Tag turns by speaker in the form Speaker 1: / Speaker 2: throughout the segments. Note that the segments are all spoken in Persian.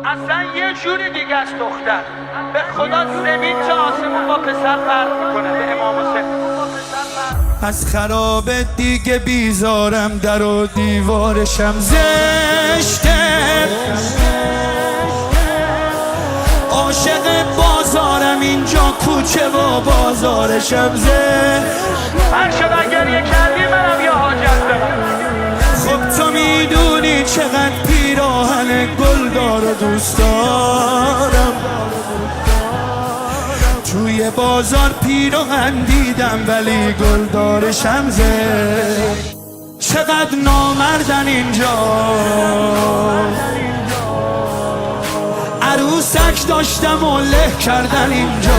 Speaker 1: اصلا یه جوری دیگه است دختر. به خدا زمین تا آسمون با پسر فرق میکنه. به امام حسین
Speaker 2: از خراب دیگه بیزارم، در و دیوارشم زشته، عاشق بازارم اینجا کوچه و بازارشم زشته.
Speaker 1: هر شب گریه کردی منم یا حاجت دارم.
Speaker 2: خب تو میدونی چقدر پیراهن گلدار و دوست دارم، توی بازار پیراهن دیدم ولی گلدارشم زشته. چقدر نامردن اینجا، عروسک داشتم و له کردن اینجا،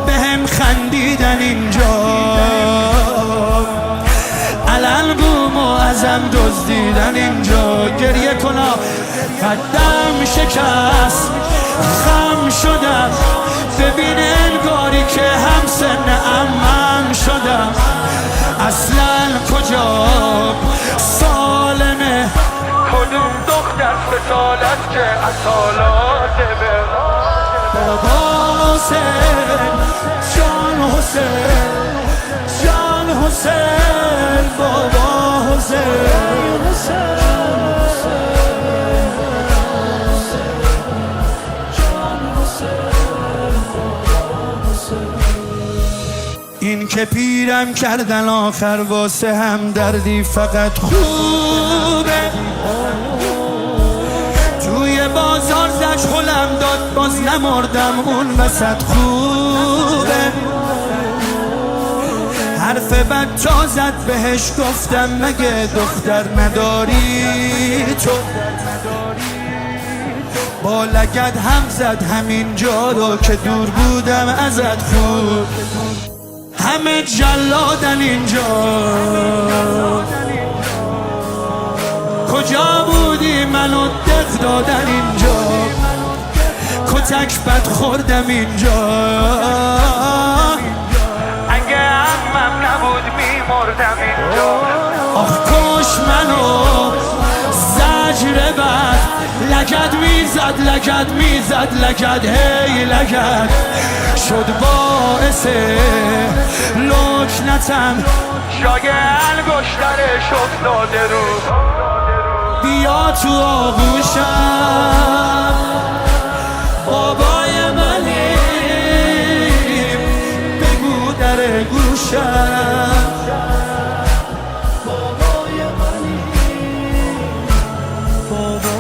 Speaker 2: بهم خندیدن اینجا، علل بوم و ازم دزدیدن اینجا. گریه کنا قدم شکست، خم شدم، ببین انگاری که هم سن عمم شدم. اصلا کجا سالمه،
Speaker 1: کدوم دختر سالت که اصالات به
Speaker 2: بابا حسین، جان حسین، جان حسین، بابا حسین. این که پیرم کردن آخر واسه هم دردی فقط خوبه، توی بازار زج خلم داد باز نمردم اون وسط خوبه. حرف بد تا زد بهش گفتم مگه دختر نداری تو، با لگد هم زد همین جا رو که دور بودم ازت. خوب همه جلادن اینجا، کجا بودی منو دق دادن اینجا، کتک بد خوردم اینجا.
Speaker 1: اگه عمم نبود میمردم اینجا.
Speaker 2: آخ کش منو زجر بد، لگد میزد لگد میزد لگد، هی لگد شد باعث لکنتم،
Speaker 1: جای انگشترش افتاده رو.
Speaker 2: بیا تو آغوشم بابای منی، بگو در گوشم بابای منی، بابای